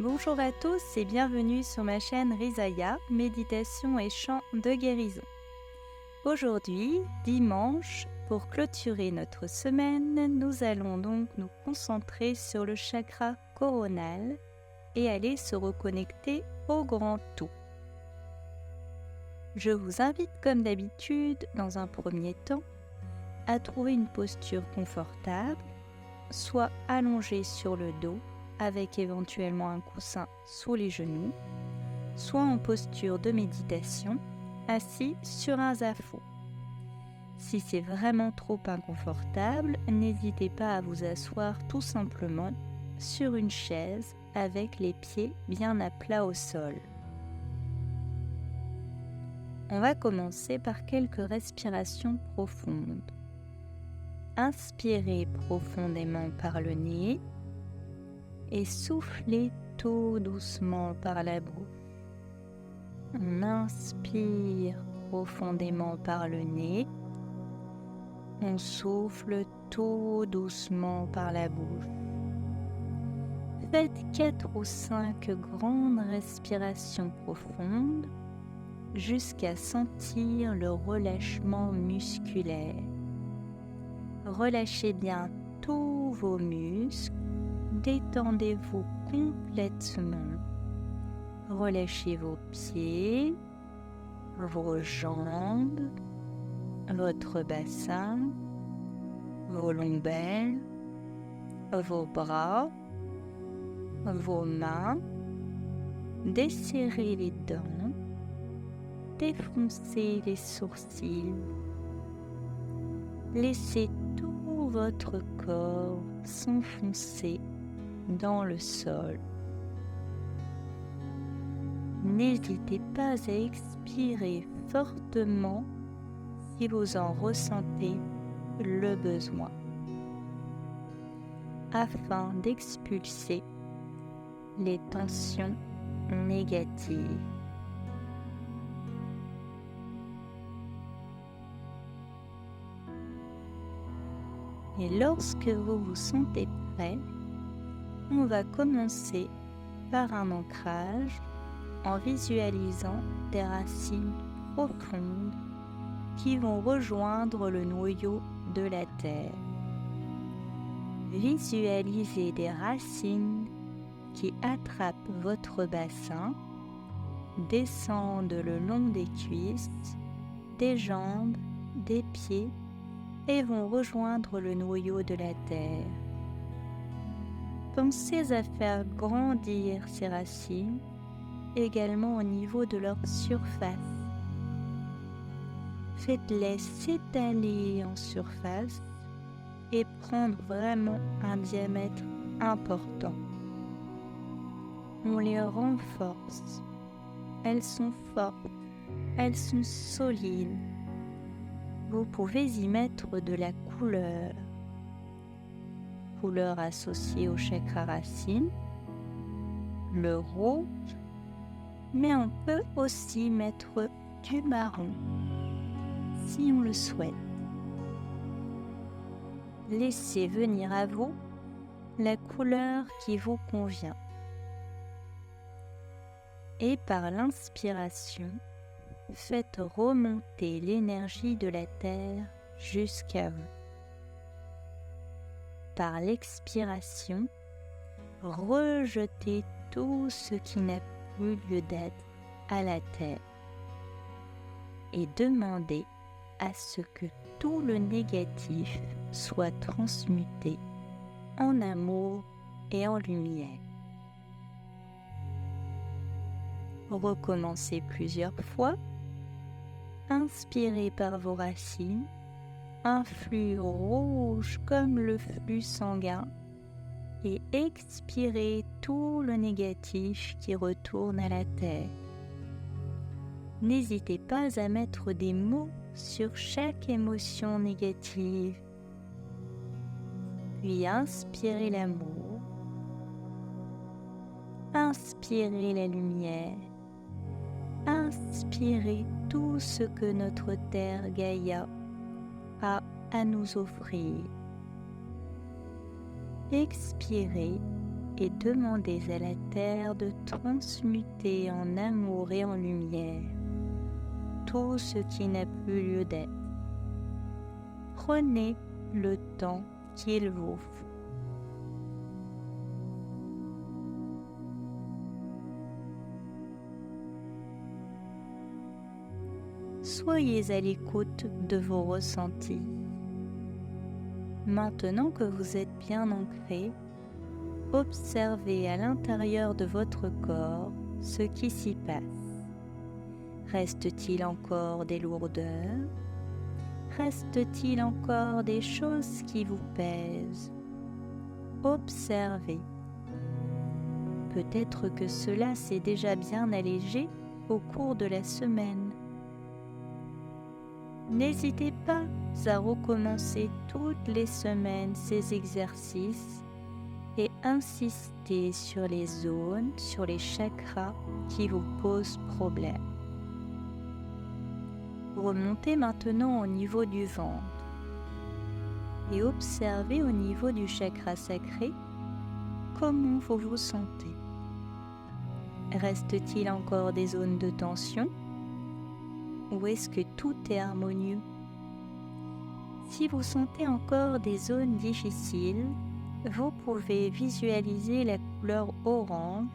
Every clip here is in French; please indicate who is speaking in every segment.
Speaker 1: Bonjour à tous et bienvenue sur ma chaîne Rizaya, méditation et chant de guérison. Aujourd'hui, dimanche, pour clôturer notre semaine, nous allons donc nous concentrer sur le chakra coronal et aller se reconnecter au grand tout. Je vous invite comme d'habitude, dans un premier temps, à trouver une posture confortable, soit allongé sur le dos, avec éventuellement un coussin sous les genoux, soit en posture de méditation, assis sur un zafu. Si c'est vraiment trop inconfortable, n'hésitez pas à vous asseoir tout simplement sur une chaise avec les pieds bien à plat au sol. On va commencer par quelques respirations profondes. Inspirez profondément par le nez et soufflez tout doucement par la bouche. On inspire profondément par le nez. On souffle tout doucement par la bouche. Faites 4 ou 5 grandes respirations profondes jusqu'à sentir le relâchement musculaire. Relâchez bien tous vos muscles. Détendez-vous complètement. Relâchez vos pieds, vos jambes, votre bassin, vos lombaires, vos bras, vos mains. Desserrez les dents, défoncez les sourcils. Laissez tout votre corps s'enfoncer dans le sol. N'hésitez pas à expirer fortement si vous en ressentez le besoin, afin d'expulser les tensions négatives. Et lorsque vous vous sentez prêt, on va commencer par un ancrage en visualisant des racines profondes qui vont rejoindre le noyau de la terre. Visualisez des racines qui attrapent votre bassin, descendent le long des cuisses, des jambes, des pieds et vont rejoindre le noyau de la terre. Pensez à faire grandir ces racines également au niveau de leur surface. Faites-les s'étaler en surface et prendre vraiment un diamètre important. On les renforce. Elles sont fortes, elles sont solides. Vous pouvez y mettre de la couleur associée au chakra racine, le rouge, mais on peut aussi mettre du marron si on le souhaite. Laissez venir à vous la couleur qui vous convient. Et par l'inspiration, faites remonter l'énergie de la terre jusqu'à vous. Par l'expiration, rejetez tout ce qui n'a plus lieu d'être à la terre et demandez à ce que tout le négatif soit transmuté en amour et en lumière. Recommencez plusieurs fois. Inspirez par vos racines un flux rouge comme le flux sanguin et expirez tout le négatif qui retourne à la terre. N'hésitez pas à mettre des mots sur chaque émotion négative. Puis inspirez l'amour, inspirez la lumière, inspirez tout ce que notre terre Gaïa a à nous offrir. Expirez et demandez à la Terre de transmuter en amour et en lumière tout ce qui n'a plus lieu d'être. Prenez le temps qu'il vous faut. Soyez à l'écoute de vos ressentis. Maintenant que vous êtes bien ancré, observez à l'intérieur de votre corps ce qui s'y passe. Reste-t-il encore des lourdeurs? Reste-t-il encore des choses qui vous pèsent? Observez. Peut-être que cela s'est déjà bien allégé au cours de la semaine. N'hésitez pas à recommencer toutes les semaines ces exercices et insister sur les zones, sur les chakras qui vous posent problème. Remontez maintenant au niveau du ventre et observez au niveau du chakra sacré comment vous vous sentez. Reste-t-il encore des zones de tension ou est-ce que tout est harmonieux? Si vous sentez encore des zones difficiles, vous pouvez visualiser la couleur orange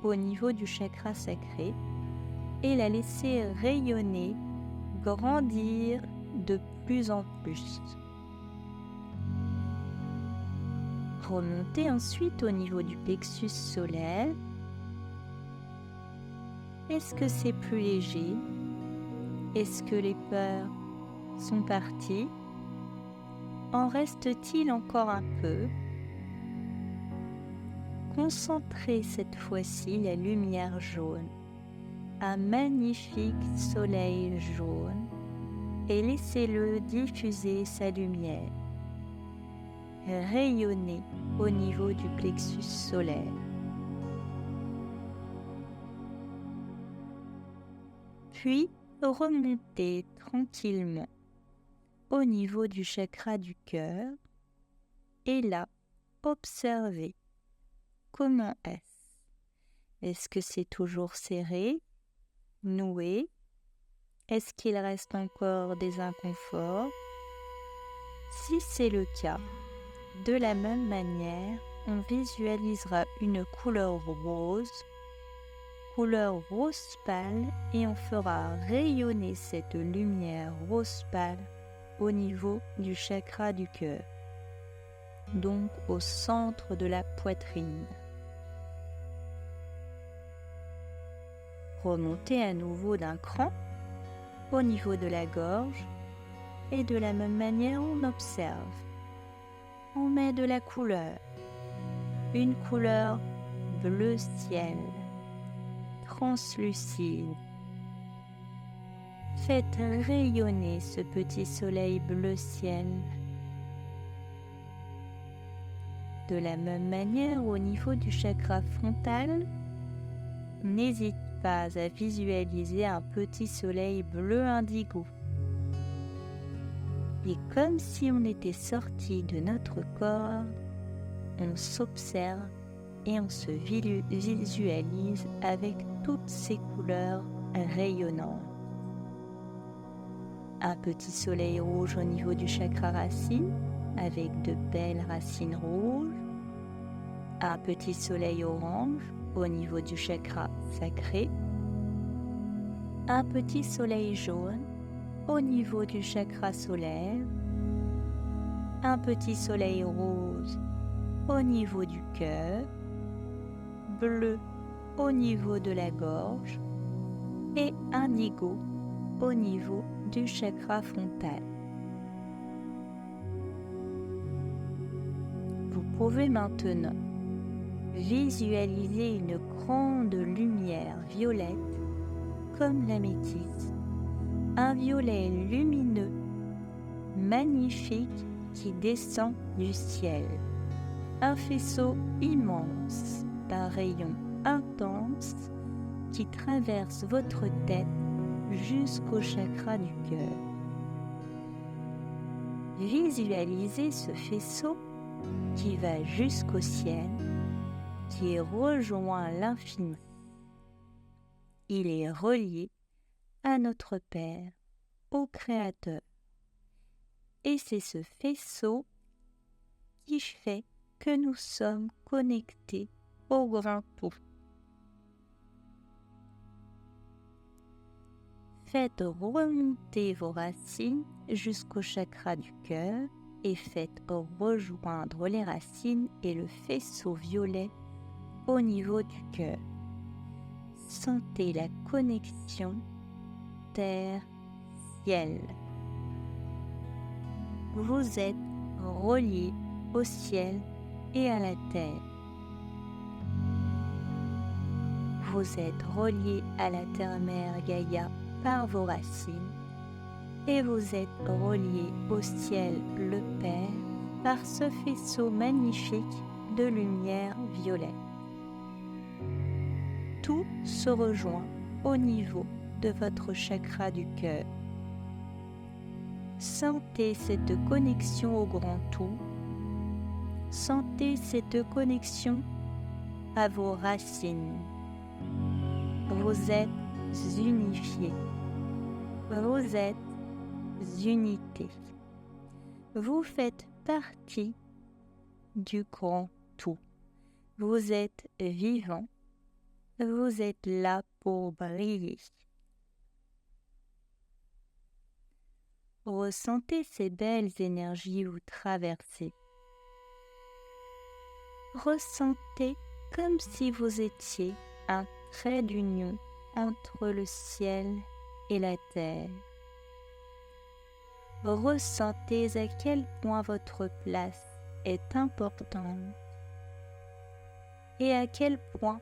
Speaker 1: au niveau du chakra sacré et la laisser rayonner, grandir de plus en plus. Remontez ensuite au niveau du plexus solaire. Est-ce que c'est plus léger? Est-ce que les peurs sont parties? En reste-t-il encore un peu? Concentrez cette fois-ci la lumière jaune, un magnifique soleil jaune, et laissez-le diffuser sa lumière, rayonner au niveau du plexus solaire. Puis, remontez tranquillement au niveau du chakra du cœur et là, observez comment est-ce. Est-ce que c'est toujours serré, noué? Est-ce qu'il reste encore des inconforts? Si c'est le cas, de la même manière, on visualisera une couleur rose pâle, et on fera rayonner cette lumière rose pâle au niveau du chakra du cœur, donc au centre de la poitrine. Remontez à nouveau d'un cran au niveau de la gorge et de la même manière on observe. On met de la couleur, une couleur bleu ciel, translucide. Faites rayonner ce petit soleil bleu ciel. De la même manière, au niveau du chakra frontal, n'hésite pas à visualiser un petit soleil bleu indigo. Et comme si on était sorti de notre corps, on s'observe et on se visualise avec toutes ces couleurs rayonnantes. Un petit soleil rouge au niveau du chakra racine avec de belles racines rouges. Un petit soleil orange au niveau du chakra sacré. Un petit soleil jaune au niveau du chakra solaire. Un petit soleil rose au niveau du cœur. Bleu au niveau de la gorge et indigo au niveau du chakra frontal. Vous pouvez maintenant visualiser une grande lumière violette comme l'améthyste, un violet lumineux, magnifique qui descend du ciel, un faisceau immense d'un rayon intense qui traverse votre tête jusqu'au chakra du cœur. Visualisez ce faisceau qui va jusqu'au ciel, qui rejoint l'infini. Il est relié à notre Père, au Créateur. Et c'est ce faisceau qui fait que nous sommes connectés au grand tout. Faites remonter vos racines jusqu'au chakra du cœur et faites rejoindre les racines et le faisceau violet au niveau du cœur. Sentez la connexion terre-ciel. Vous êtes reliés au ciel et à la terre. Vous êtes reliés à la terre-mère Gaïa par vos racines et vous êtes reliés au ciel le Père par ce faisceau magnifique de lumière violette. Tout se rejoint au niveau de votre chakra du cœur. Sentez cette connexion au grand tout. Sentez cette connexion à vos racines. Vous êtes unifiés. Vous êtes unité. Vous faites partie du grand tout. Vous êtes vivant. Vous êtes là pour briller. Ressentez ces belles énergies vous traverser. Ressentez comme si vous étiez un trait d'union entre le ciel et la terre. Ressentez à quel point votre place est importante et à quel point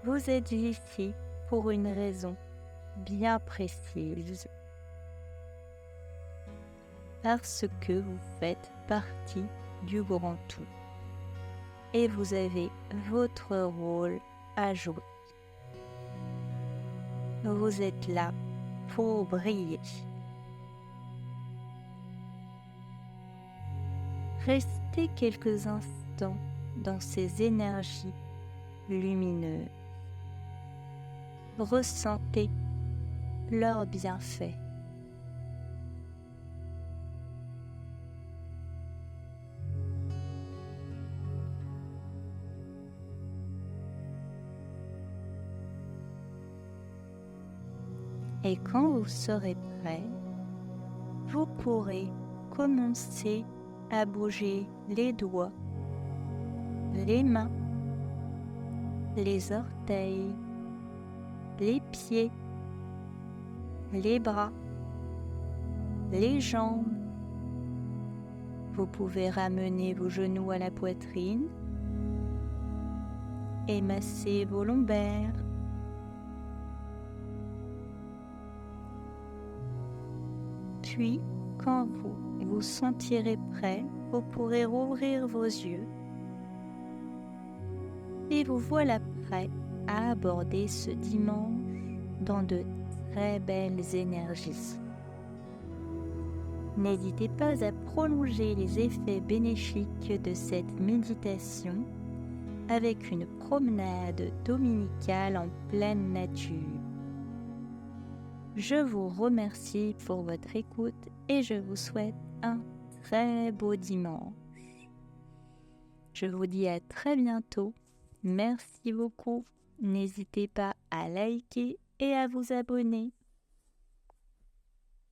Speaker 1: vous êtes ici pour une raison bien précise. Parce que vous faites partie du grand tout et vous avez votre rôle à jouer. Vous êtes là pour briller. Restez quelques instants dans ces énergies lumineuses. Ressentez leurs bienfaits. Et quand vous serez prêt, vous pourrez commencer à bouger les doigts, les mains, les orteils, les pieds, les bras, les jambes. Vous pouvez ramener vos genoux à la poitrine et masser vos lombaires. Puis, quand vous vous sentirez prêt, vous pourrez rouvrir vos yeux et vous voilà prêt à aborder ce dimanche dans de très belles énergies. N'hésitez pas à prolonger les effets bénéfiques de cette méditation avec une promenade dominicale en pleine nature. Je vous remercie pour votre écoute et je vous souhaite un très beau dimanche. Je vous dis à très bientôt. Merci beaucoup. N'hésitez pas à liker et à vous abonner.